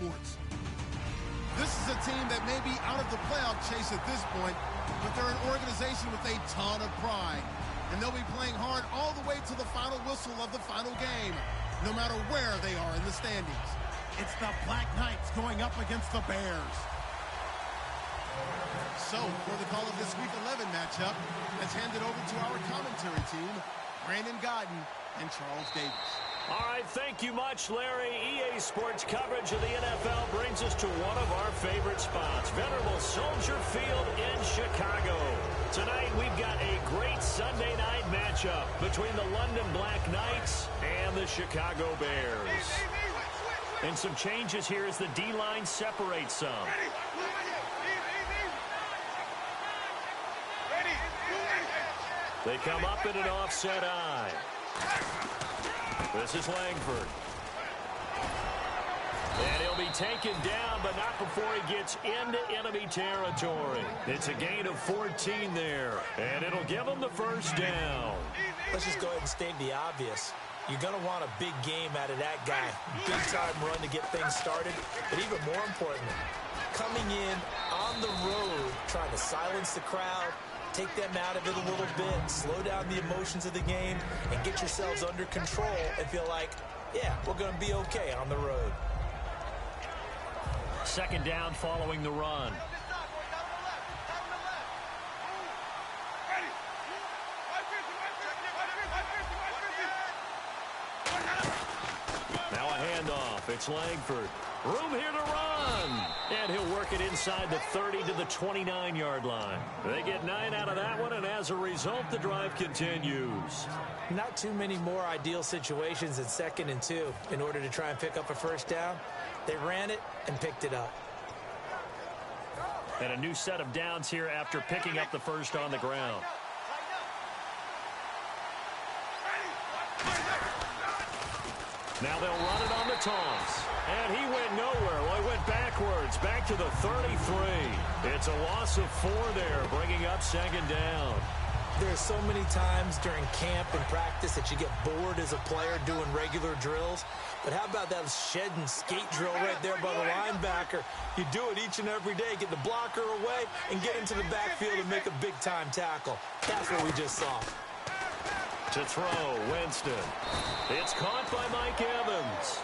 sports. This is a team that may be out of the playoff chase at this point, but they're an organization with a ton of pride. And they'll be playing hard all the way to the final whistle of the final game, no matter where they are in the standings. It's the Black Knights going up against the Bears. So, for the call of this Week 11 matchup, let's hand it over to our commentary team, Brandon Godden and Charles Davis. All right, thank you much, Larry. EA Sports coverage of the NFL brings us to one of our favorite spots, venerable Soldier Field in Chicago. Tonight, we've got a great Sunday night matchup between the London Black Knights and the Chicago Bears. And some changes here as the D-line separates some. They come up in an offset eye. This is Langford. And he'll be taken down, but not before he gets into enemy territory. It's a gain of 14 there, and it'll give him the first down. Let's just go ahead and state the obvious. You're going to want a big game out of that guy. Big-time run to get things started, but even more importantly, coming in on the road, trying to silence the crowd, take them out of it a little bit, slow down the emotions of the game, and get yourselves under control and feel like, yeah, we're going to be okay on the road. Second down following the run. Now a handoff. It's Langford. Room here to run. And he'll work it inside the 30 to the 29-yard line. They get 9 out of that one, and as a result, the drive continues. Not too many more ideal situations at 2nd and 2 in order to try and pick up a first down. They ran it and picked it up. And a new set of downs here after picking up the first on the ground. Now they'll run it on the toss. And he went nowhere. Well, he went backwards, back to the 33. It's a loss of 4 there, bringing up second down. There's so many times during camp and practice that you get bored as a player doing regular drills. But how about that shed and skate drill right there by the linebacker? You do it each and every day. Get the blocker away and get into the backfield and make a big-time tackle. That's what we just saw. To throw, Winston. It's caught by Mike Evans.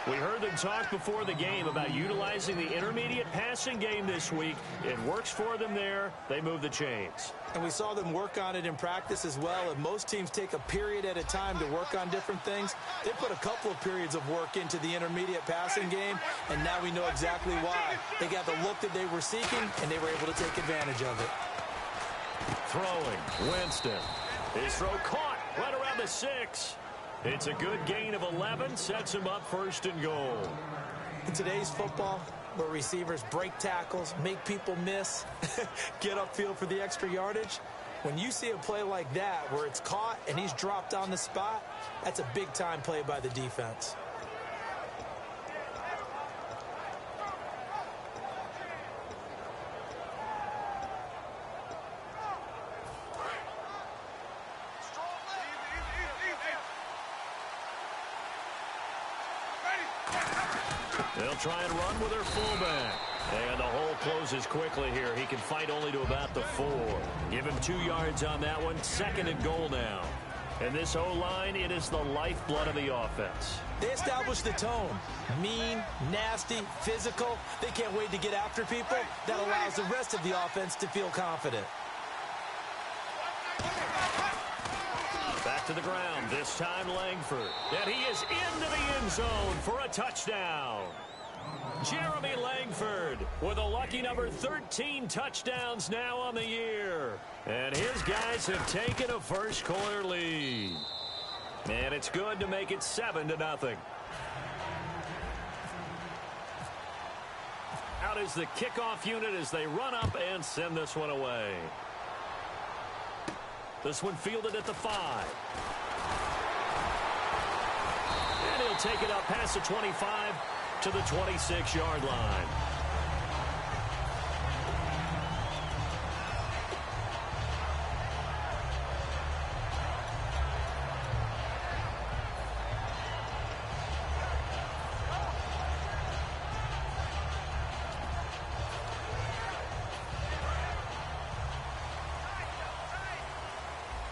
We heard them talk before the game about utilizing the intermediate passing game this week. It works for them there. They move the chains. And we saw them work on it in practice as well. And most teams take a period at a time to work on different things. They put a couple of periods of work into the intermediate passing game, and now we know exactly why. They got the look that they were seeking, and they were able to take advantage of it. Throwing, Winston. His throw caught right around the 6. It's a good gain of 11, sets him up 1st and goal. In today's football, where receivers break tackles, make people miss, get upfield for the extra yardage, when you see a play like that where it's caught and he's dropped on the spot, that's a big-time play by the defense. They'll try and run with their fullback. And the hole closes quickly here. He can fight only to about the 4. Give him 2 yards on that one. 2nd and goal now. And this O-line, it is the lifeblood of the offense. They establish the tone. Mean, nasty, physical. They can't wait to get after people. That allows the rest of the offense to feel confident. Back to the ground, this time Langford. And he is into the end zone for a touchdown. Jeremy Langford with a lucky number 13 touchdowns now on the year. And his guys have taken a first-quarter lead. And it's good to make it 7-0. Out is the kickoff unit as they run up and send this one away. This one fielded at the 5. And he'll take it up past the 25 to the 26-yard line.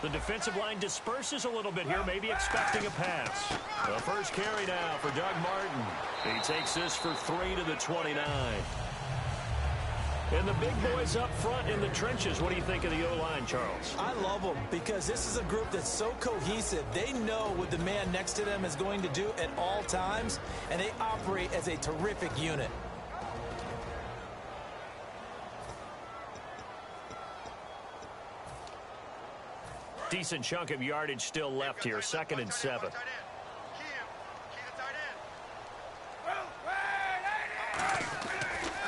The defensive line disperses a little bit here, maybe expecting a pass. The first carry now for Doug Martin. He takes this for 3 to the 29. And the big boys up front in the trenches. What do you think of the O-line, Charles? I love them because this is a group that's so cohesive. They know what the man next to them is going to do at all times, and they operate as a terrific unit. Decent chunk of yardage still left here. 2nd and 7.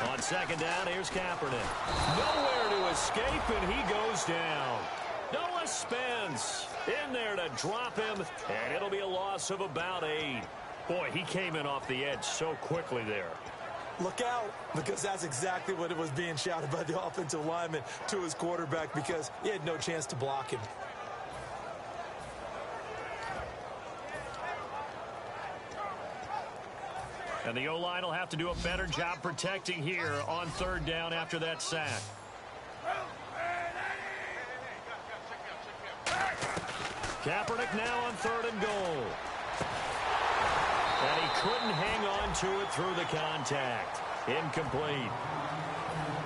On 2nd down, here's Kaepernick. Nowhere to escape, and he goes down. Noah Spence in there to drop him, and it'll be a loss of about 8. Boy, he came in off the edge so quickly there. Look out, because that's exactly what it was being shouted by the offensive lineman to his quarterback because he had no chance to block him. And the O-line will have to do a better job protecting here on 3rd down after that sack. Kaepernick now on 3rd and goal. And he couldn't hang on to it through the contact. Incomplete.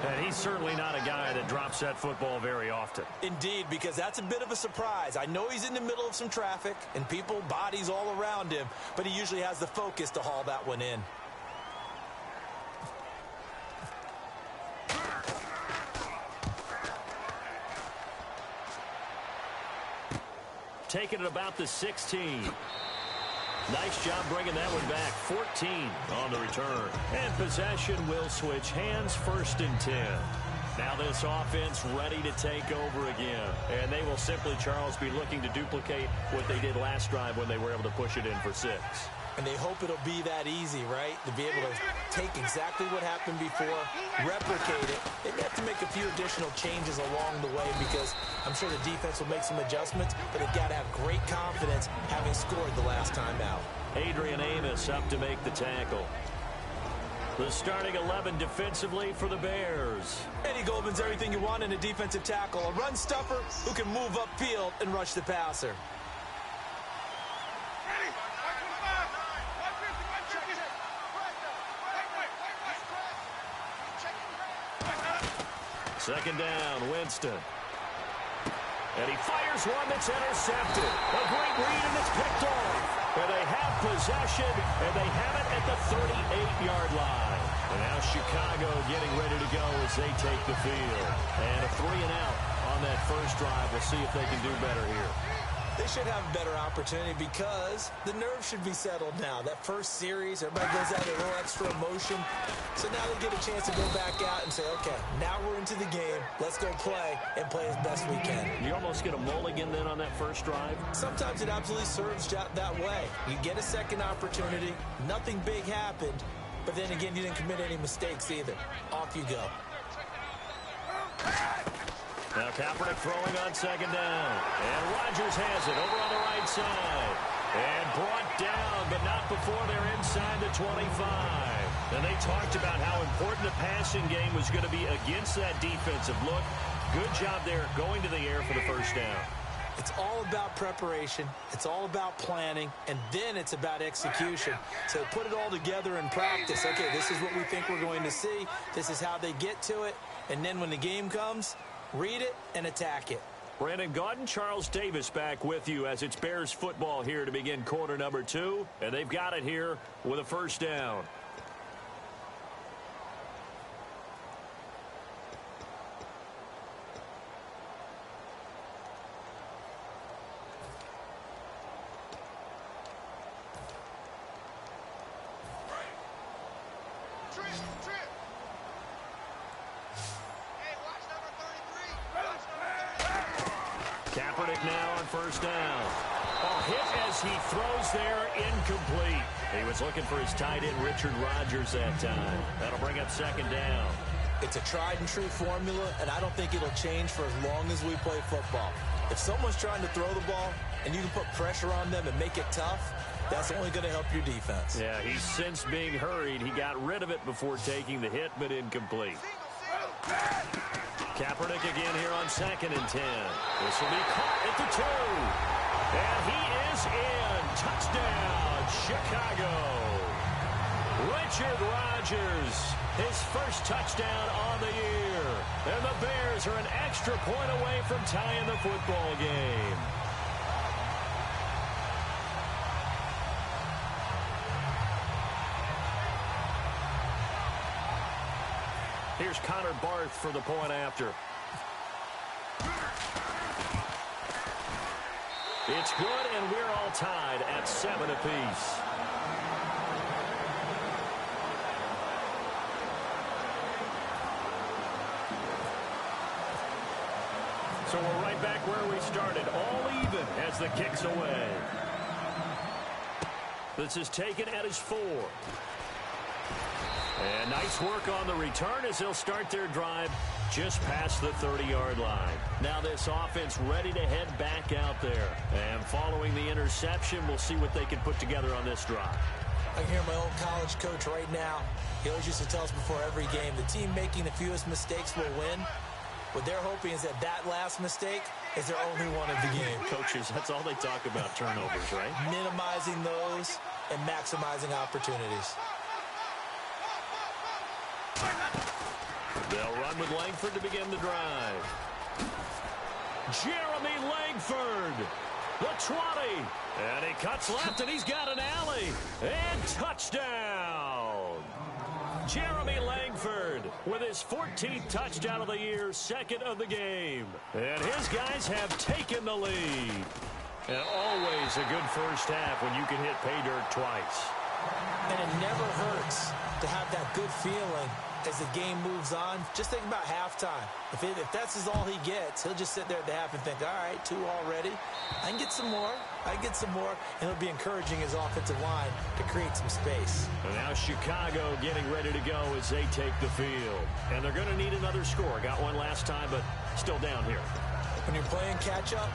And he's certainly not a guy that drops that football very often. Indeed, because that's a bit of a surprise. I know he's in the middle of some traffic and people, bodies all around him, but he usually has the focus to haul that one in. Taking it about the 16. Nice job bringing that one back. 14 on the return. And possession will switch hands. 1st and 10. Now this offense ready to take over again. And they will simply, Charles, be looking to duplicate what they did last drive when they were able to push it in for 6. And they hope it'll be that easy, right? To be able to take exactly what happened before, replicate it. They may have to make a few additional changes along the way because I'm sure the defense will make some adjustments, but they've got to have great confidence having scored the last time out. Adrian Amos up to make the tackle. The starting 11 defensively for the Bears. Eddie Goldman's everything you want in a defensive tackle. A run stuffer who can move upfield and rush the passer. Second down, Winston. And he fires one that's intercepted. A great read, and it's picked off. And they have possession, and they have it at the 38-yard line. And now Chicago getting ready to go as they take the field. And a 3-and-out on that first drive. We'll see if they can do better here. They should have a better opportunity because the nerves should be settled now. That first series, everybody goes out a little extra emotion. So now they get a chance to go back out and say, okay, now we're into the game. Let's go play and play as best we can. You almost get a mulligan then on that first drive? Sometimes it absolutely serves that way. You get a second opportunity. Nothing big happened. But then again, you didn't commit any mistakes either. Off you go. Now Kaepernick throwing on 2nd down. And Rodgers has it over on the right side. And brought down, but not before they're inside the 25. And they talked about how important the passing game was going to be against that defensive look. Good job there going to the air for the first down. It's all about preparation. It's all about planning. And then it's about execution. So put it all together in practice. Okay, this is what we think we're going to see. This is how they get to it. And then when the game comes, read it and attack it. Brandon Gaudin, Charles Davis back with you as it's Bears football here to begin quarter number 2. And they've got it here with a first down. Kaepernick now on first down. A hit as he throws there, incomplete. He was looking for his tight end, Richard Rodgers, that time. That'll bring up 2nd down. It's a tried-and-true formula, and I don't think it'll change for as long as we play football. If someone's trying to throw the ball and you can put pressure on them and make it tough, that's only going to help your defense. Yeah, he's since being hurried. He got rid of it before taking the hit, but incomplete. Kaepernick again here on 2nd and 10. This will be caught at the 2. And he is in. Touchdown, Chicago. Richard Rodgers, his first touchdown on the year. And the Bears are an extra point away from tying the football game. Here's Connor Barth for the point after. It's good, and we're all tied at 7 apiece. So we're right back where we started, all even as the kick's away. This is taken at his 4. And nice work on the return as they'll start their drive just past the 30-yard line. Now this offense ready to head back out there. And following the interception, we'll see what they can put together on this drive. I can hear my old college coach right now. He always used to tell us before every game, the team making the fewest mistakes will win. What they're hoping is that that last mistake is their only one of the game. Coaches, that's all they talk about, turnovers, right? Minimizing those and maximizing opportunities. They'll run with Langford to begin the drive. Jeremy Langford, the 20. And he cuts left, and he's got an alley. And touchdown. Jeremy Langford with his 14th touchdown of the year, 2nd of the game. And his guys have taken the lead. And always a good first half when you can hit pay dirt twice. And it never hurts to have that good feeling as the game moves on. Just think about halftime. If that's all he gets, he'll just sit there at the half and think, all right, 2 already. I can get some more. I can get some more. And it'll be encouraging his offensive line to create some space. And now Chicago getting ready to go as they take the field. And they're going to need another score. Got one last time, but still down here. When you're playing catch-up,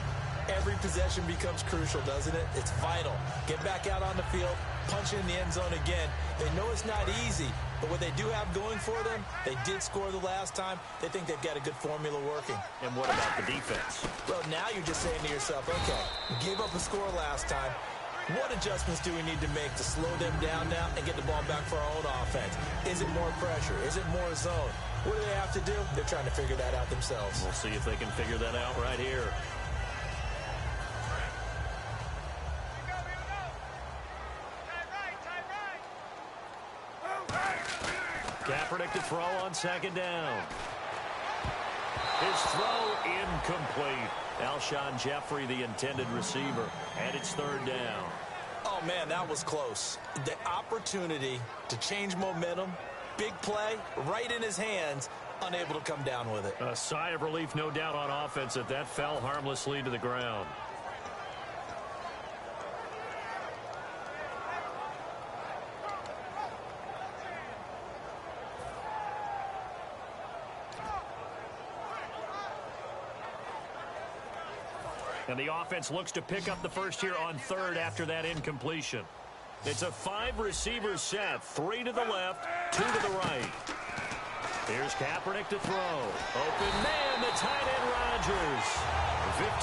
every possession becomes crucial, doesn't it? It's vital. Get back out on the field, punch in the end zone again. They know it's not easy, but what they do have going for them, they did score the last time. They think they've got a good formula working. And what about the defense? Well, now you're just saying to yourself, okay, we gave up a score last time. What adjustments do we need to make to slow them down now and get the ball back for our own offense? Is it more pressure? Is it more zone? What do they have to do? They're trying to figure that out themselves. We'll see if they can figure that out right here. Kaepernick to throw on 2nd down. His throw incomplete. Alshon Jeffrey, the intended receiver, and it's 3rd down. Oh, man, that was close. The opportunity to change momentum, big play, right in his hands, unable to come down with it. A sigh of relief, no doubt, on offense that fell harmlessly to the ground. And the offense looks to pick up the first here on 3rd after that incompletion. It's a 5-receiver set, 3 to the left, 2 to the right. Here's Kaepernick to throw. Open man, the tight end Rodgers.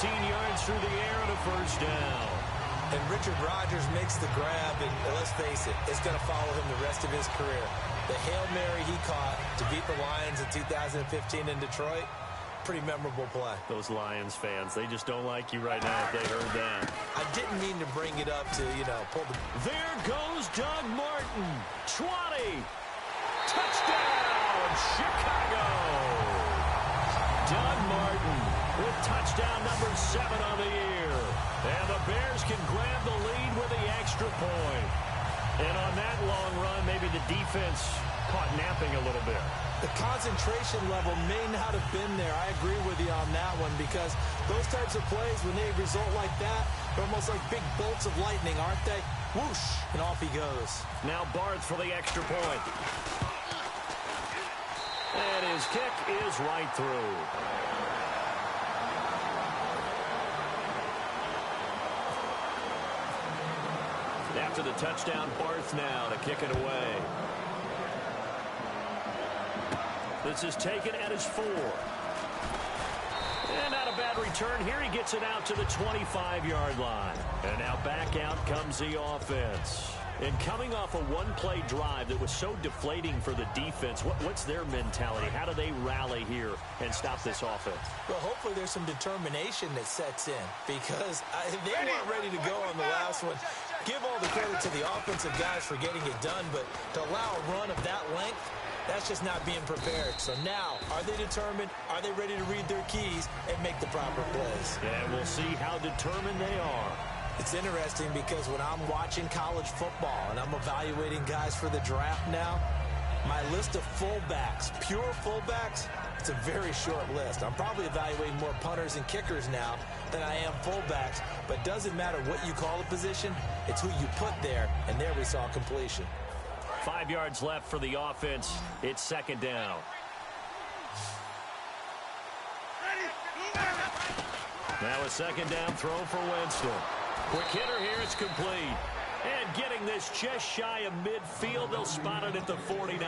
15 yards through the air and a 1st down. And Richard Rodgers makes the grab, and let's face it, it's going to follow him the rest of his career. The Hail Mary he caught to beat the Lions in 2015 in Detroit, pretty memorable play. Those Lions fans, they just don't like you right now if they heard that. I didn't mean to bring it up to, pull the... There goes Doug Martin. 20. Touchdown, Chicago. Doug Martin with touchdown number 7 on the year. And the Bears can grab the lead with the extra point. And on that long run, maybe the defense caught napping a little bit. The concentration level may not have been there. I agree with you on that one, because those types of plays, when they result like that, they're almost like big bolts of lightning, aren't they? Whoosh, and off he goes. Now Barth for the extra point. And his kick is right through. After the touchdown, Barth now to kick it away. This is taken at his 4. And not a bad return here. He gets it out to the 25-yard line. And now back out comes the offense. And coming off a one-play drive that was so deflating for the defense, what's their mentality? How do they rally here and stop this offense? Well, hopefully there's some determination that sets in because they weren't ready to go on the last one. Give all the credit to the offensive guys for getting it done, but to allow a run of that length, that's just not being prepared. So now, are they determined? Are they ready to read their keys and make the proper plays? And we'll see how determined they are. It's interesting because when I'm watching college football and I'm evaluating guys for the draft now, my list of fullbacks, pure fullbacks, it's a very short list. I'm probably evaluating more punters and kickers now than I am fullbacks, but it doesn't matter what you call the position, it's who you put there, and there we saw completion. 5 yards left for the offense. It's second down. Now a second down throw for Winston. Quick hitter here, it's complete. And getting this just shy of midfield, they'll spot it at the 49.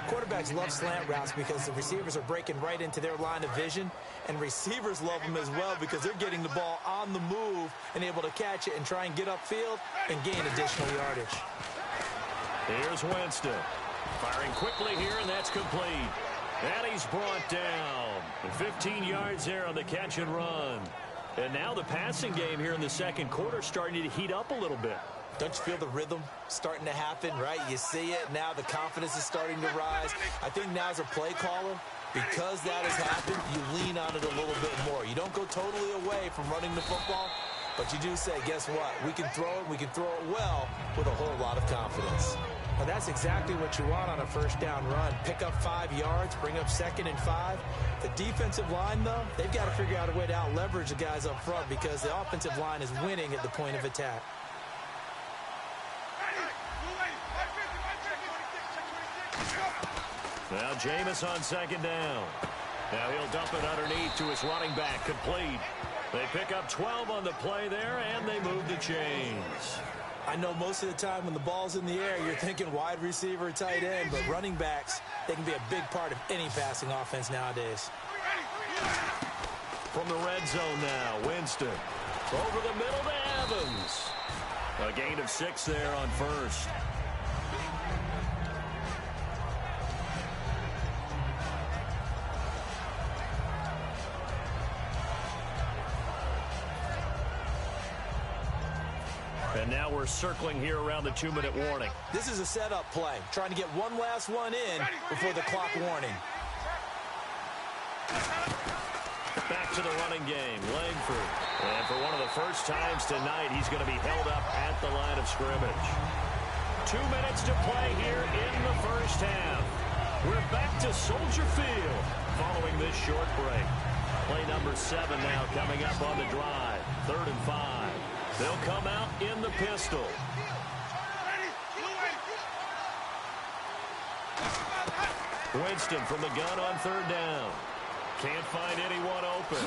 Quarterbacks love slant routes because the receivers are breaking right into their line of vision, and receivers love them as well because they're getting the ball on the move and able to catch it and try and get upfield and gain additional yardage. Here's Winston. Firing quickly here, and that's complete. And he's brought down. 15 yards there on the catch and run. And now the passing game here in the second quarter starting to heat up a little bit. Don't you feel the rhythm starting to happen, right? You see it. Now the confidence is starting to rise. I think now as a play caller, because that has happened, you lean on it a little bit more. You don't go totally away from running the football, but you do say, guess what? We can throw it. We can throw it well with a whole lot of confidence. And that's exactly what you want on a first down run. Pick up 5 yards, bring up 2nd and 5. The defensive line, though, they've got to figure out a way to out-leverage the guys up front because the offensive line is winning at the point of attack. Now Jameis on second down. Now he'll dump it underneath to his running back, complete. They pick up 12 on the play there, and they move the chains. I know most of the time when the ball's in the air, you're thinking wide receiver, tight end, but running backs, they can be a big part of any passing offense nowadays. From the red zone now, Winston. Over the middle to Evans. A gain of 6 there on first. And now we're circling here around the 2-minute warning. This is a setup play, trying to get one last one in before the clock warning. Back to the running game, Langford. And for one of the first times tonight, he's going to be held up at the line of scrimmage. 2 minutes to play here in the first half. We're back to Soldier Field following this short break. Play number 7 now coming up on the drive. 3rd and 5. They'll come out in the pistol. Winston from the gun on 3rd down. Can't find anyone open.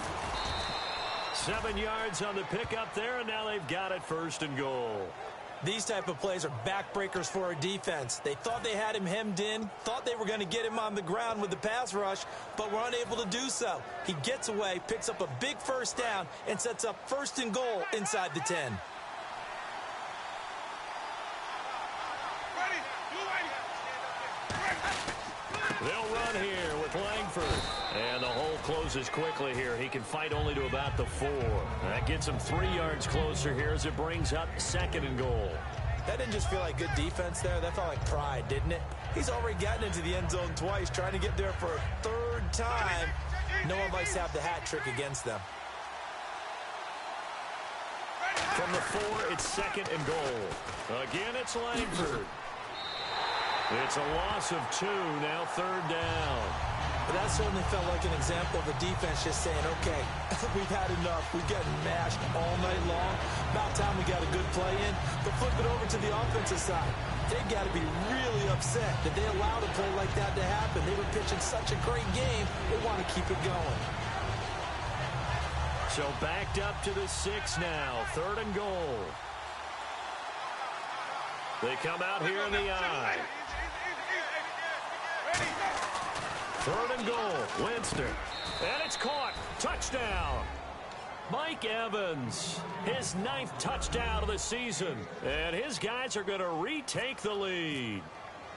7 yards on the pickup there, and now they've got it 1st and goal. These type of plays are backbreakers for a defense. They thought they had him hemmed in, thought they were going to get him on the ground with the pass rush, but were unable to do so. He gets away, picks up a big 1st down, and sets up 1st and goal inside the 10. They'll run here with Langford. And the hole closes quickly here. He can fight only to about the 4. That gets him 3 yards closer here as it brings up 2nd and goal. That didn't just feel like good defense there. That felt like pride, didn't it? He's already gotten into the end zone twice, trying to get there for a 3rd time. No one likes to have the hat trick against them. From the 4, it's 2nd and goal. Again, it's Langford. It's a loss of 2, now 3rd down. But that certainly felt like an example of the defense just saying, okay, we've had enough. We've gotten mashed all night long. About time we got a good play in. But flip it over to the offensive side. They've got to be really upset that they allowed a play like that to happen. They were pitching such a great game. They want to keep it going. So backed up to the 6 now, 3rd and goal. They come out here in the I. 3rd and goal, Winston. And it's caught. Touchdown. Mike Evans, his 9th touchdown of the season. And his guys are going to retake the lead.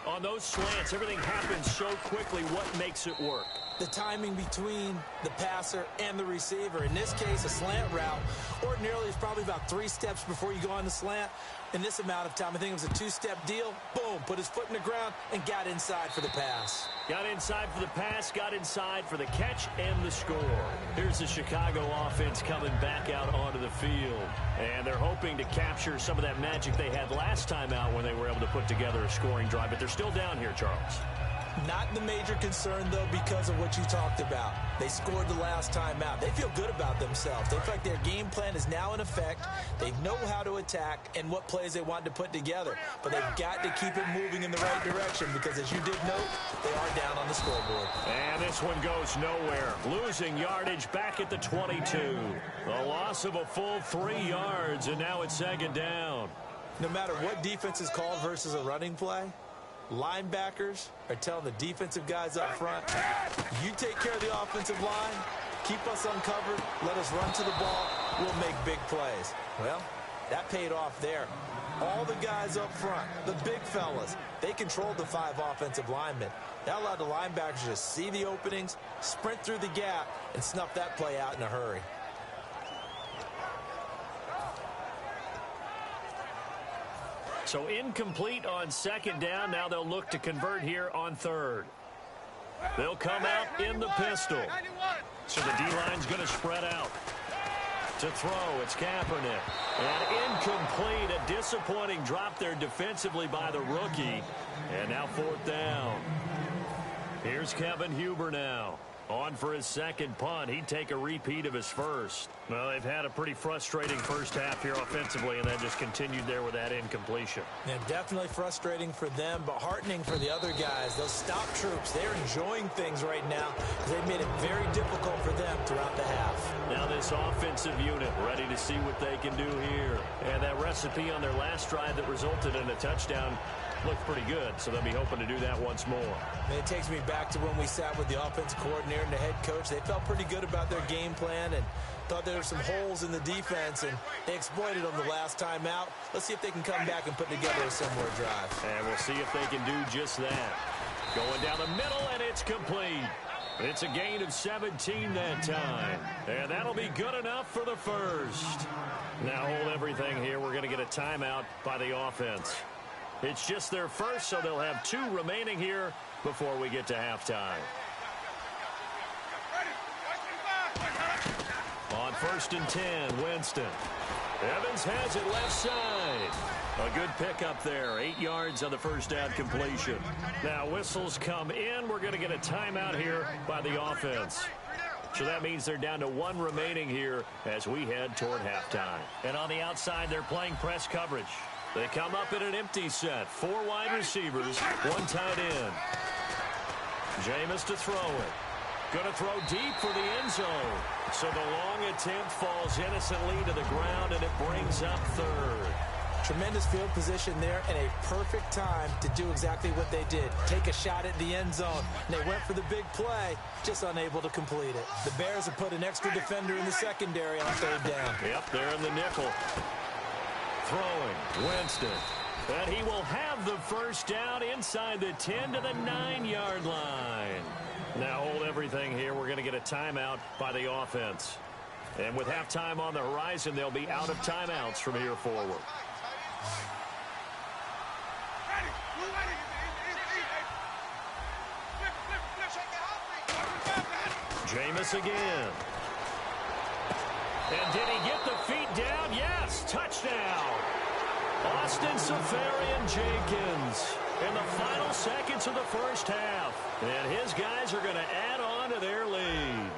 On those slants, everything happens so quickly. What makes it work? The timing between the passer and the receiver. In this case, a slant route ordinarily is probably about 3 steps before you go on the slant. In this amount of time, I think it was a 2-step deal. Boom, put his foot in the ground and got inside for the pass. Got inside for the pass, got inside for the catch and the score. Here's the Chicago offense coming back out onto the field. And they're hoping to capture some of that magic they had last time out when they were able to put together a scoring drive. But they're still down here, Charles. Not the major concern, though, because of what you talked about. They scored the last time out. They feel good about themselves. They feel like their game plan is now in effect. They know how to attack and what plays they want to put together. But they've got to keep it moving in the right direction because, as you did note, they are down on the scoreboard. And this one goes nowhere. Losing yardage back at the 22. A loss of a full 3 yards, and now it's 2nd down. No matter what defense is called versus a running play, linebackers are telling the defensive guys up front, you take care of the offensive line, keep us uncovered, let us run to the ball, we'll make big plays. Well, that paid off there. All the guys up front, the big fellas, they controlled the 5 offensive linemen. That allowed the linebackers to see the openings, sprint through the gap, and snuff that play out in a hurry. So incomplete on 2nd down. Now they'll look to convert here on 3rd. They'll come out in the pistol. So the D-line's going to spread out. To throw, it's Kaepernick. And incomplete. A disappointing drop there defensively by the rookie. And now 4th down. Here's Kevin Huber now. On for his 2nd punt. He'd take a repeat of his first. Well, they've had a pretty frustrating first half here offensively, and then just continued there with that incompletion. Yeah, definitely frustrating for them, but heartening for the other guys. Those stop troops, they're enjoying things right now because they've made it very difficult for them throughout the half. Now this offensive unit ready to see what they can do here. And that recipe on their last drive that resulted in a touchdown looked pretty good, so they'll be hoping to do that once more. And it takes me back to when we sat with the offensive coordinator and the head coach. They felt pretty good about their game plan and thought there were some holes in the defense, and they exploited them the last time out. Let's see if they can come back and put together a similar drive. And we'll see if they can do just that. Going down the middle, and it's complete. It's a gain of 17 that time. And that'll be good enough for the first. Now hold everything here. We're going to get a timeout by the offense. It's just their first, so they'll have 2 remaining here before we get to halftime. On 1st and 10, Winston. Evans has it left side. A good pickup there. 8 yards on the first down completion. Now whistles come in. We're going to get a timeout here by the offense. So that means they're down to 1 remaining here as we head toward halftime. And on the outside, they're playing press coverage. They come up in an empty set. 4 wide receivers, 1 tight end. Jameis to throw it. Going to throw deep for the end zone. So the long attempt falls innocently to the ground, and it brings up 3rd. Tremendous field position there and a perfect time to do exactly what they did. Take a shot at the end zone. And they went for the big play, just unable to complete it. The Bears have put an extra defender in the secondary on 3rd down. Yep, they're in the nickel. Throwing, Winston. And he will have the first down inside the 10 to the 9-yard line. Now hold everything here. We're going to get a timeout by the offense. And with halftime on the horizon, they'll be out of timeouts from here forward. Jameis again. And did he get the feet down? Yes, touchdown. Austin Seferian-Jenkins in the final seconds of the first half. And his guys are going to add on to their lead.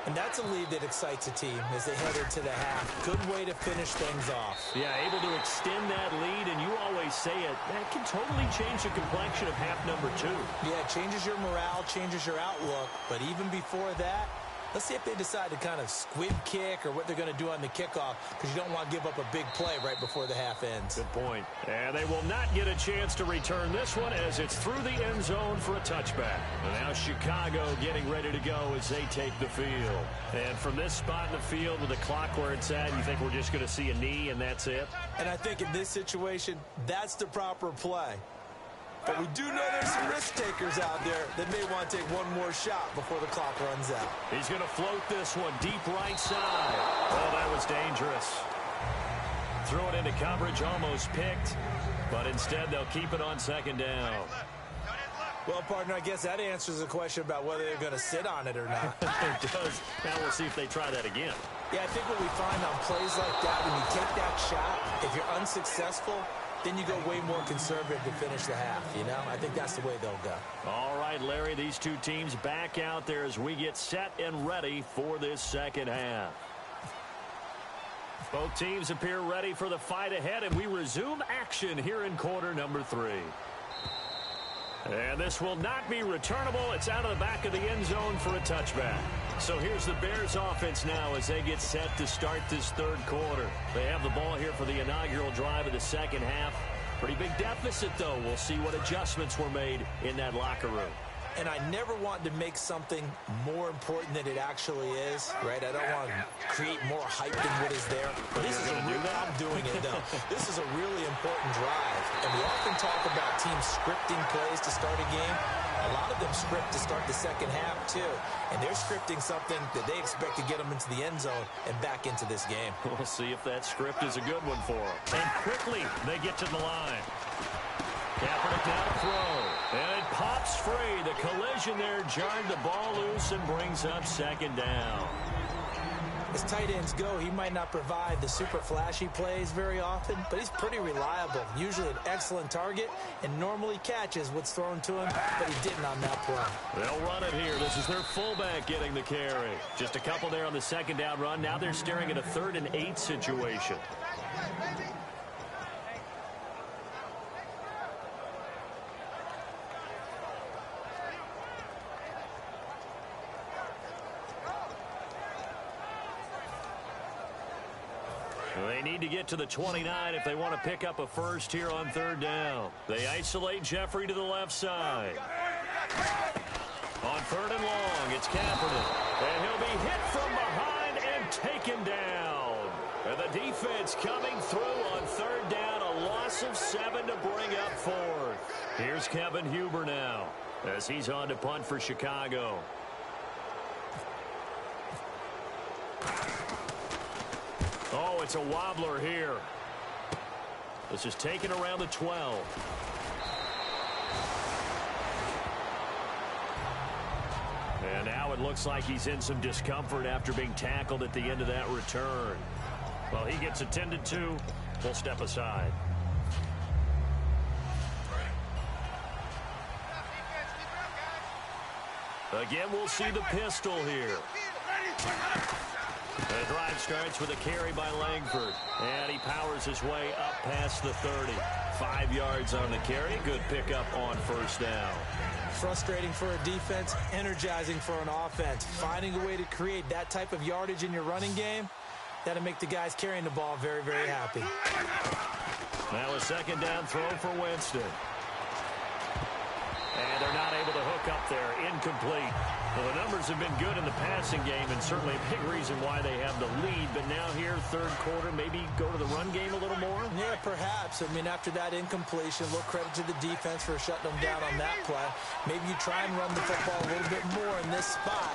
And that's a lead that excites a team as they head into the half. Good way to finish things off. Yeah, able to extend that lead, and you always say it, that can totally change the complexion of half number 2. Yeah, it changes your morale, changes your outlook. But even before that, Let's see if they decide to kind of squib kick or what they're going to do on the kickoff, because you don't want to give up a big play right before the half ends. Good point. And they will not get a chance to return this one as it's through the end zone for a touchback. And now Chicago getting ready to go as they take the field. And from this spot in the field with the clock where it's at, you think we're just going to see a knee and that's it? And I think in this situation, that's the proper play. But we do know there's some risk takers out there that may want to take one more shot before the clock runs out. He's going to float this one deep right side. Oh, that was dangerous. Threw it into coverage, almost picked. But instead, they'll keep it on second down. Well, partner, I guess that answers the question about whether they're going to sit on it or not. It does. Now we'll see if they try that again. Yeah, I think what we find on plays like that, when you take that shot, if you're unsuccessful, then you go way more conservative to finish the half, you know? I think that's the way they'll go. All right, Larry, these two teams back out there as we get set and ready for this second half. Both teams appear ready for the fight ahead, and we resume action here in quarter number 3. And this will not be returnable. It's out of the back of the end zone for a touchback. So here's the Bears offense now as they get set to start this third quarter. They have the ball here for the inaugural drive of the second half. Pretty big deficit, though. We'll see what adjustments were made in that locker room. And I never want to make something more important than it actually is, right? I don't want to create more hype than what is there. But this is I'm doing it, though. This is a really important drive. And we often talk about teams scripting plays to start a game. A lot of them script to start the second half, too. And they're scripting something that they expect to get them into the end zone and back into this game. We'll see if that script is a good one for them. And quickly, they get to the line. Kaepernick now to throw. And it pops free. The collision there jarred the ball loose and brings up second down. As tight ends go, he might not provide the super flashy plays very often, but he's pretty reliable. Usually an excellent target and normally catches what's thrown to him, but he didn't on that play. They'll run it here. This is their fullback getting the carry. Just a couple there on the second down run. Now they're staring at a 3rd and 8 situation. They need to get to the 29 if they want to pick up a first here on 3rd down. They isolate Jeffrey to the left side. On 3rd and long, it's Kaepernick. And he'll be hit from behind and taken down. And the defense coming through on 3rd down. A loss of 7 to bring up 4th. Here's Kevin Huber now as he's on to punt for Chicago. Oh, it's a wobbler here. This is taken around the 12. And now it looks like he's in some discomfort after being tackled at the end of that return. Well, he gets attended to. We'll step aside. Again, we'll see the pistol here. The drive starts with a carry by Langford. And he powers his way up past the 30. 5 yards on the carry. Good pickup on 1st down. Frustrating for a defense, energizing for an offense. Finding a way to create that type of yardage in your running game, that'll make the guys carrying the ball very, very happy. Now a 2nd down throw for Winston. And they're not able to hook up there. Incomplete. Well, the numbers have been good in the passing game and certainly a big reason why they have the lead. But now here, 3rd quarter, maybe go to the run game a little more? Yeah, perhaps. I mean, after that incompletion, a little credit to the defense for shutting them down on that play. Maybe you try and run the football a little bit more in this spot.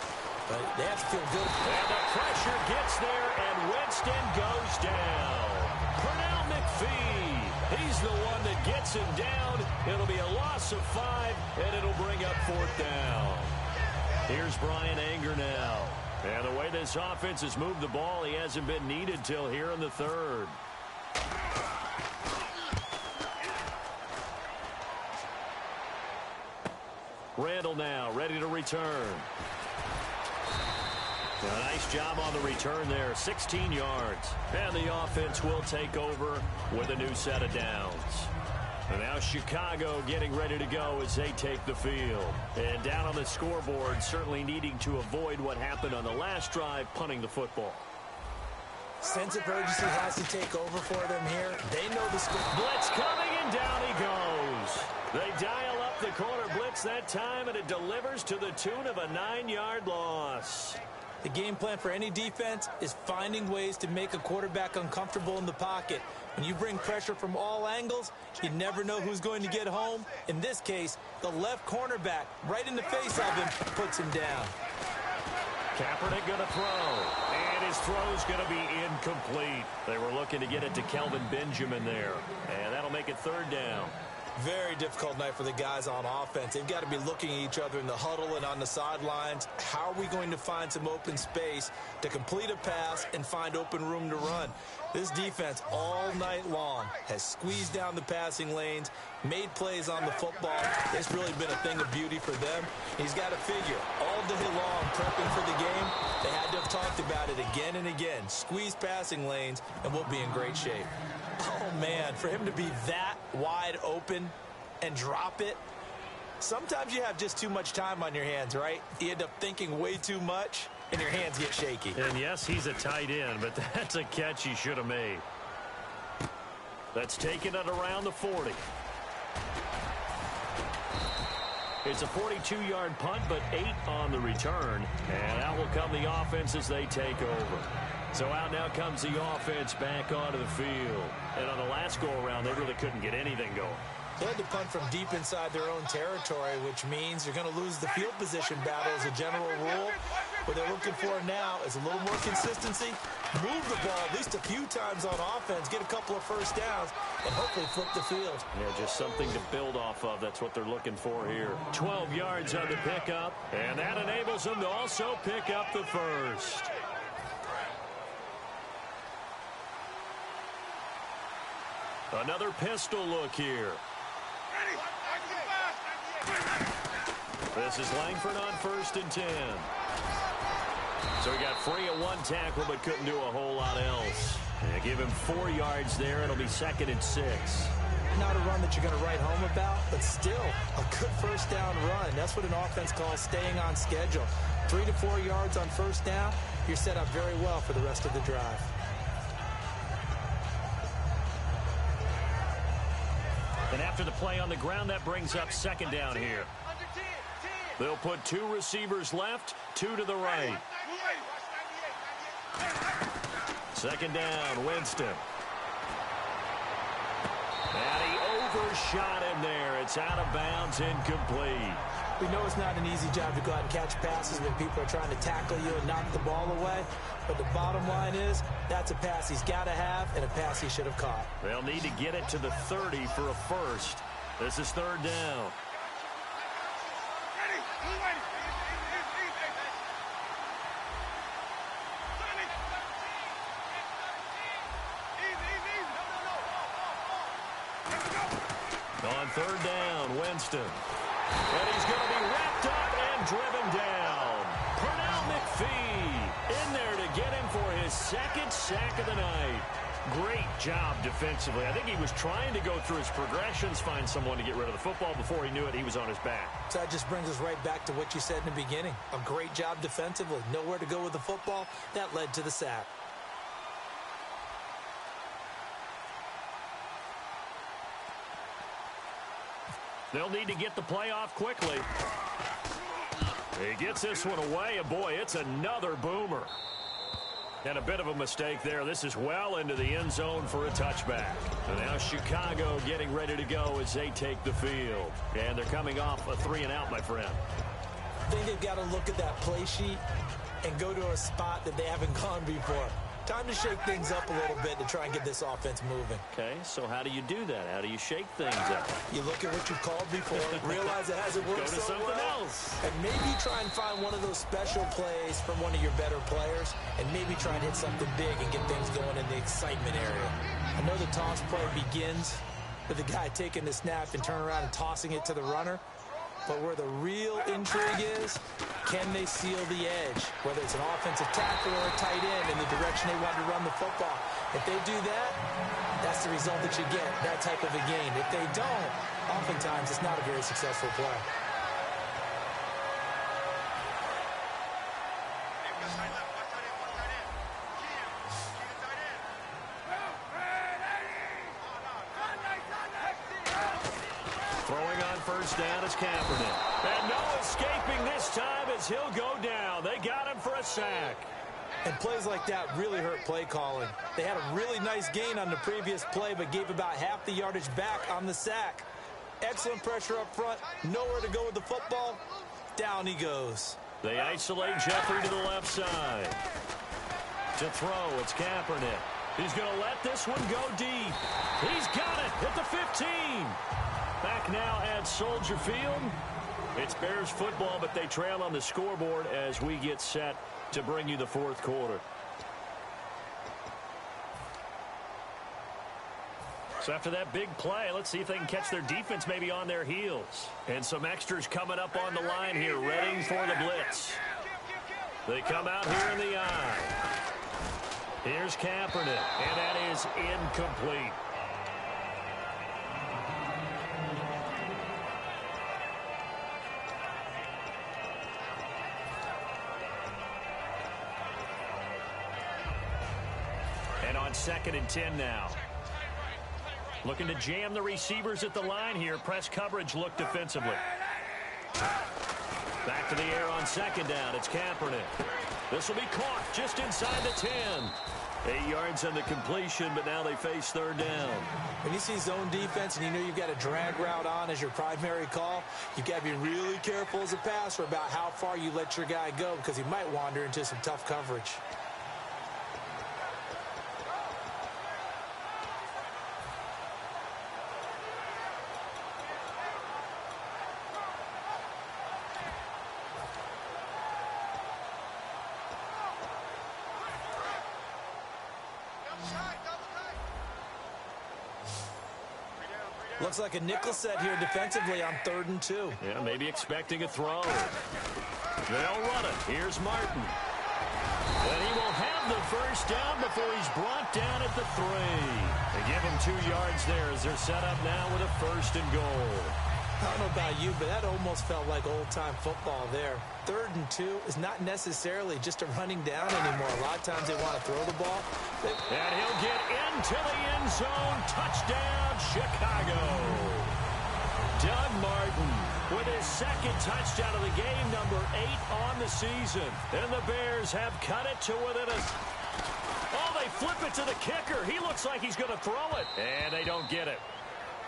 But they have to feel good. And the pressure gets there, and Winston goes down. Pernell McPhee. He's the one that gets him down. It'll be a loss of 5, and it'll bring up 4th down. Here's Brian Anger now. And the way this offense has moved the ball, he hasn't been needed till here in the 3rd. Randall now ready to return. A nice job on the return there, 16 yards. And the offense will take over with a new set of downs. And now Chicago getting ready to go as they take the field. And down on the scoreboard, certainly needing to avoid what happened on the last drive, punting the football. Sense of urgency has to take over for them here. They know the score. Blitz coming, and down he goes. They dial up the corner blitz that time, and it delivers to the tune of a 9-yard loss. The game plan for any defense is finding ways to make a quarterback uncomfortable in the pocket. When you bring pressure from all angles, you never know who's going to get home. In this case, the left cornerback, right in the face of him, puts him down. Kaepernick going to throw, and his throw's going to be incomplete. They were looking to get it to Kelvin Benjamin there, and that'll make it 3rd down. Very difficult night for the guys on offense. They've got to be looking at each other in the huddle and on the sidelines. How are we going to find some open space to complete a pass and find open room to run? This defense all night long has squeezed down the passing lanes, made plays on the football. It's really been a thing of beauty for them. He's got to figure all day long prepping for the game. They had to have talked about it again and again. Squeeze passing lanes, and we'll be in great shape. Oh, man, for him to be that wide open and drop it. Sometimes you have just too much time on your hands, right? You end up thinking way too much, and your hands get shaky. And, yes, he's a tight end, but that's a catch he should have made. That's taken it around the 40. It's a 42-yard punt, but 8 on the return. And out will come the offense as they take over. So out now comes the offense back onto the field. And on the last go-around, they really couldn't get anything going. They had to punt from deep inside their own territory, which means you're going to lose the field position battle as a general rule. What they're looking for now is a little more consistency, move the ball at least a few times on offense, get a couple of first downs, and hopefully flip the field. Yeah, just something to build off of. That's what they're looking for here. 12 yards on the pickup, and that enables them to also pick up the first. Another pistol look here. This is Langford on 1st and 10. So he got free of 1 tackle, but couldn't do a whole lot else. Yeah, give him 4 yards there. It'll be 2nd and 6. Not a run that you're going to write home about, but still a good first down run. That's what an offense calls staying on schedule. 3 to 4 yards on first down, you're set up very well for the rest of the drive. And after the play on the ground, that brings up 2nd down here. They'll put 2 receivers left, 2 to the right. 2nd down, Winston. And he overshot him there. It's out of bounds, incomplete. We know it's not an easy job to go out and catch passes when people are trying to tackle you and knock the ball away. But the bottom line is, that's a pass he's got to have and a pass he should have caught. They'll need to get it to the 30 for a first. This is 3rd down. On 3rd down, Winston. And he's going to be wrapped up and driven down. Pernell McPhee in there to get him for his 2nd sack of the night. Great job defensively. I think he was trying to go through his progressions, find someone to get rid of the football. Before he knew it, he was on his back. So that just brings us right back to what you said in the beginning. A great job defensively. Nowhere to go with the football. That led to the sack. They'll need to get the play off quickly. He gets this one away, and boy, it's another boomer. And a bit of a mistake there. This is well into the end zone for a touchback. And now Chicago getting ready to go as they take the field. And they're coming off a 3-and-out, my friend. I think they've got to look at that play sheet and go to a spot that they haven't gone before. Time to shake things up a little bit to try and get this offense moving. Okay, so how do you do that? How do you shake things up? You look at what you've called before, realize it hasn't worked Go to so something well, else. and maybe try and find one of those special plays from one of your better players, and maybe try and hit something big and get things going in the excitement area. I know the toss play begins with the guy taking the snap and turning around and tossing it to the runner. But where the real intrigue is, can they seal the edge? Whether it's an offensive tackle or a tight end in the direction they want to run the football. If they do that, that's the result that you get, that type of a gain. If they don't, oftentimes it's not a very successful play. Throwing on first down is Kaepernick. And no escaping this time as he'll go down. They got him for a sack. And plays like that really hurt play calling. They had a really nice gain on the previous play, but gave about half the yardage back on the sack. Excellent pressure up front. Nowhere to go with the football. Down he goes. They isolate Jeffrey to the left side. To throw, it's Kaepernick. He's going to let this one go deep. He's got it at the 15. Back now at Soldier Field. It's Bears football, but they trail on the scoreboard as we get set to bring you the fourth quarter. So after that big play, let's see if they can catch their defense maybe on their heels. And some extras coming up on the line here, ready for the blitz. They come out here in the eye. Here's Kaepernick, and that is incomplete. And on 2nd and 10 now. Looking to jam the receivers at the line here. Press coverage look defensively. Back to the air on 2nd down. It's Kaepernick. This will be caught just inside the 10. 8 yards on the completion, but now they face 3rd down. When you see zone defense and you know you've got a drag route on as your primary call, you've got to be really careful as a passer about how far you let your guy go because he might wander into some tough coverage. Looks like a nickel set here defensively on 3rd and 2. Yeah, maybe expecting a throw. They'll run it. Here's Martin. And he will have the first down before he's brought down at the 3. They give him 2 yards there as they're set up now with a 1st and goal. I don't know about you, but that almost felt like old-time football there. 3rd and 2 is not necessarily just a running down anymore. A lot of times they want to throw the ball. And he'll get into the end zone. Touchdown, Chicago. Doug Martin with his 2nd touchdown of the game, number 8 on the season. And the Bears have cut it to within a... Oh, they flip it to the kicker. He looks like he's going to throw it. And they don't get it.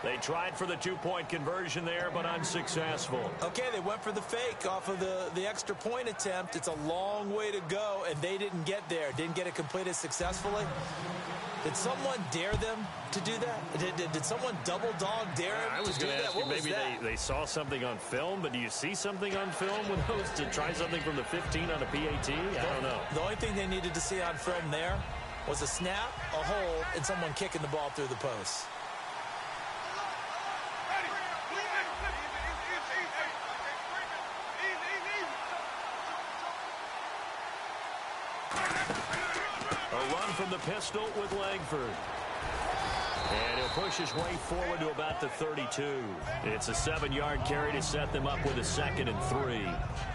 They tried for the 2-point conversion there, but unsuccessful. Okay, they went for the fake off of the extra point attempt. It's a long way to go, and they didn't get there. Didn't get it completed successfully. Did someone dare them to do that? Did someone double dog dare them I was to do going to that? ask you, maybe they saw something on film, but do you see something on film with those to try something from the 15 on a PAT? I don't know. The only thing they needed to see on film there was a snap, a hold, and someone kicking the ball through the post. A run from the pistol with Langford. And he'll push his way forward to about the 32. It's a 7-yard carry to set them up with a 2nd and 3.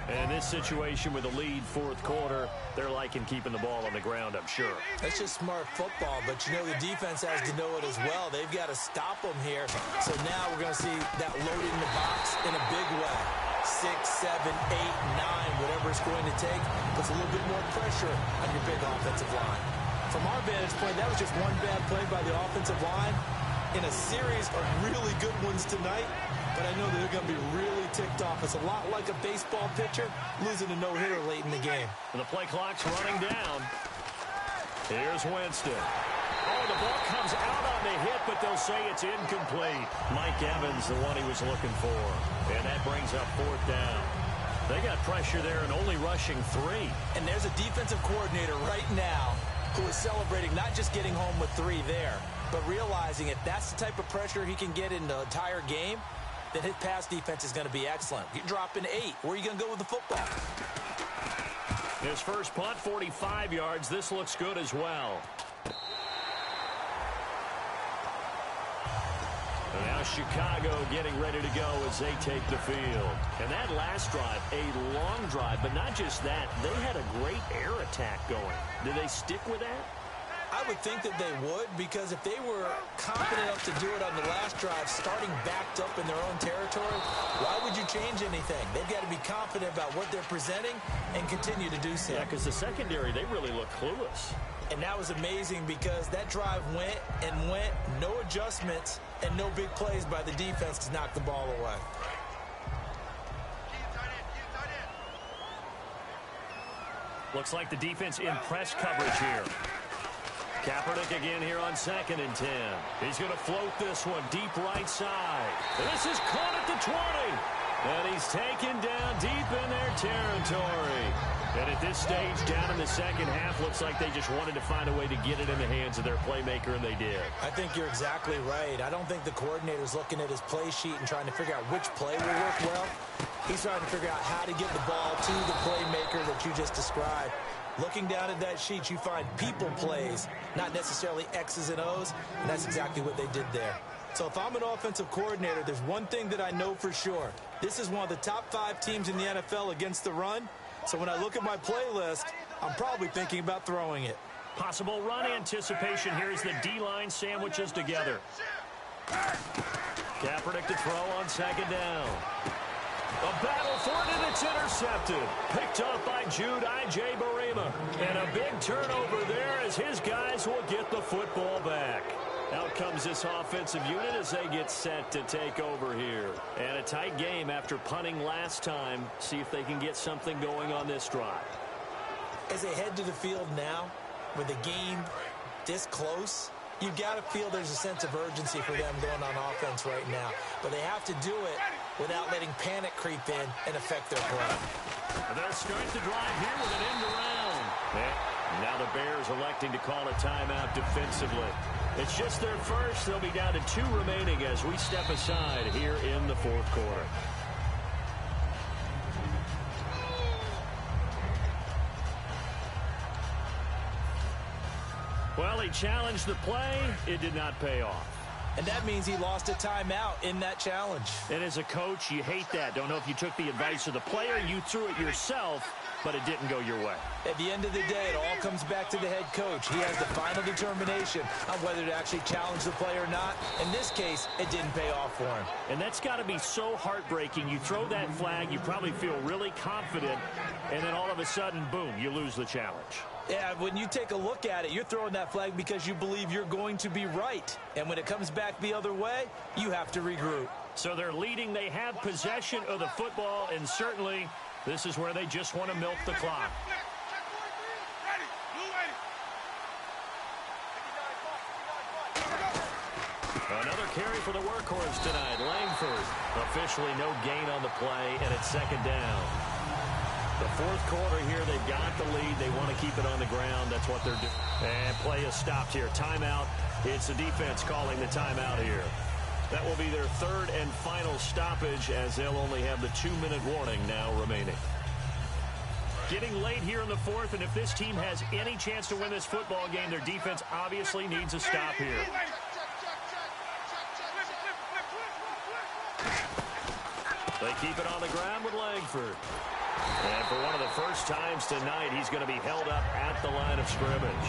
And in this situation with a lead 4th quarter, they're liking keeping the ball on the ground, I'm sure. That's just smart football, but you know the defense has to know it as well. They've got to stop them here. So now we're going to see that load in the box in a big way. 6, 7, 8, 9, whatever it's going to take, puts a little bit more pressure on your big offensive line. From our vantage point, that was just one bad play by the offensive line in a series of really good ones tonight, but I know that they're going to be really ticked off. It's a lot like a baseball pitcher losing a no-hitter late in the game. And the play clock's running down. Here's Winston. Oh, the ball comes out on the hit, but they'll say it's incomplete. Mike Evans, the one he was looking for. And that brings up 4th down. They got pressure there and only rushing 3. And there's a defensive coordinator right now who is celebrating not just getting home with 3 there, but realizing if that's the type of pressure he can get in the entire game, then his pass defense is going to be excellent. You're dropping 8. Where are you going to go with the football? His first punt, 45 yards. This looks good as well. Chicago getting ready to go as they take the field. And that last drive, a long drive, but not just that. They had a great air attack going. Do they stick with that? I would think that they would, because if they were confident enough to do it on the last drive, starting backed up in their own territory, why would you change anything? They've got to be confident about what they're presenting and continue to do so. Yeah, because the secondary, they really look clueless. And that was amazing because that drive went and went, no adjustments, and no big plays by the defense to knock the ball away. Looks like the defense in press coverage here. Kaepernick again here on 2nd and 10. He's going to float this one deep right side. This is caught at the 20. And he's taken down deep in their territory. And at this stage, down in the second half, looks like they just wanted to find a way to get it in the hands of their playmaker, and they did. I think you're exactly right. I don't think the coordinator's looking at his play sheet and trying to figure out which play will work well. He's trying to figure out how to get the ball to the playmaker that you just described. Looking down at that sheet, you find people plays, not necessarily X's and O's, and that's exactly what they did there. So if I'm an offensive coordinator, there's one thing that I know for sure. This is one of the top 5 teams in the NFL against the run. So when I look at my playlist, I'm probably thinking about throwing it. Possible run anticipation here as the D-line sandwiches together. Kaepernick to throw on 2nd down. A battle for it, and it's intercepted. Picked up by Jude Ijbarima. And a big turnover there as his guys will get the football back. Out comes this offensive unit as they get set to take over here. And a tight game after punting last time. See if they can get something going on this drive. As they head to the field now, with the game this close, you've got to feel there's a sense of urgency for them going on offense right now. But they have to do it without letting panic creep in and affect their play. They'll start the drive here with an end around. And now the Bears electing to call a timeout defensively. It's just their first. They'll be down to 2 remaining as we step aside here in the 4th quarter. Well, he challenged the play. It did not pay off. And that means he lost a timeout in that challenge. And as a coach, you hate that. Don't know if you took the advice of the player, you threw it yourself, but it didn't go your way. At the end of the day, it all comes back to the head coach. He has the final determination on whether to actually challenge the play or not. In this case, it didn't pay off for him. And that's got to be so heartbreaking. You throw that flag, you probably feel really confident, and then all of a sudden, boom, you lose the challenge. Yeah, when you take a look at it, you're throwing that flag because you believe you're going to be right. And when it comes back the other way, you have to regroup. So they're leading. They have possession of the football, and certainly this is where they just want to milk the clock. Another carry for the workhorse tonight, Langford. Officially no gain on the play, and it's 2nd down. The 4th quarter here, they've got the lead. They want to keep it on the ground. That's what they're doing. And play is stopped here. Timeout. It's the defense calling the timeout here. That will be their 3rd and final stoppage as they'll only have the 2-minute warning now remaining. Getting late here in the 4th, and if this team has any chance to win this football game, their defense obviously needs a stop here. They keep it on the ground with Langford. And for one of the first times tonight, he's going to be held up at the line of scrimmage.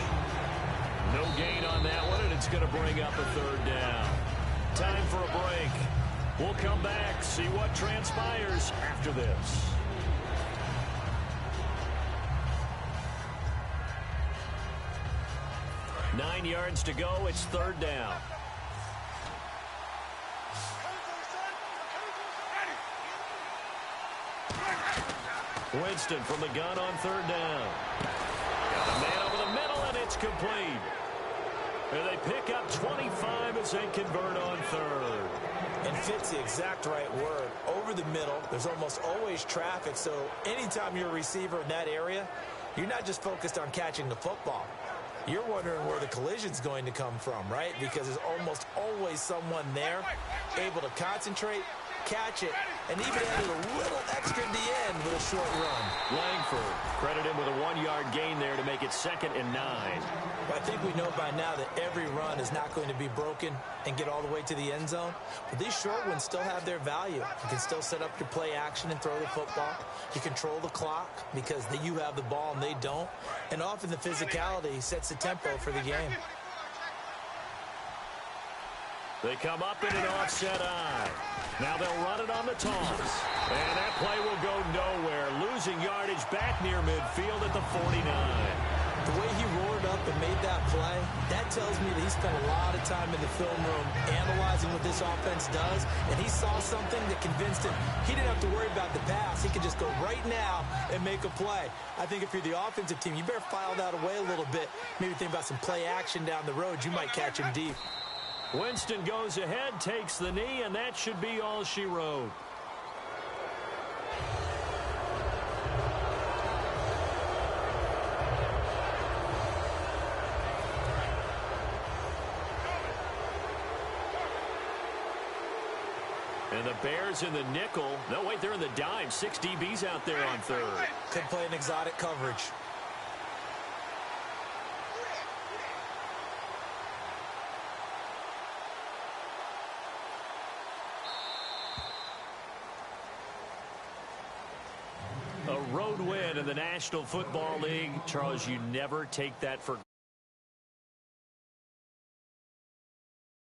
No gain on that one, and it's going to bring up a 3rd down. Time for a break. We'll come back, see what transpires after this. Nine yards to go. It's 3rd down. Winston from the gun on 3rd down. Got a man over the middle, and it's complete. And they pick up 25 as they convert on 3rd. And fits the exact right word. Over the middle, there's almost always traffic, so anytime you're a receiver in that area, you're not just focused on catching the football. You're wondering where the collision's going to come from, right? Because there's almost always someone there able to concentrate, catch it, and even added a little extra at the end with a short run. Langford credit him with a 1-yard gain there to make it 2nd and 9. I think we know by now that every run is not going to be broken and get all the way to the end zone. But these short ones still have their value. You can still set up your play action and throw the football. You control the clock because you have the ball and they don't. And often the physicality sets the tempo for the game. They come up in an offset eye. Now they'll run it on the toss. And that play will go nowhere. Losing yardage back near midfield at the 49. The way he roared up and made that play, that tells me that he spent a lot of time in the film room analyzing what this offense does, and he saw something that convinced him he didn't have to worry about the pass. He could just go right now and make a play. I think if you're the offensive team, you better file that away a little bit. Maybe think about some play action down the road. You might catch him deep. Winston goes ahead, takes the knee, and that should be all she wrote. And the Bears in the nickel. No, wait, they're in the dime. 6 DBs out there on 3rd. Could play an exotic coverage. A road win in the National Football League. Charles, you never take that for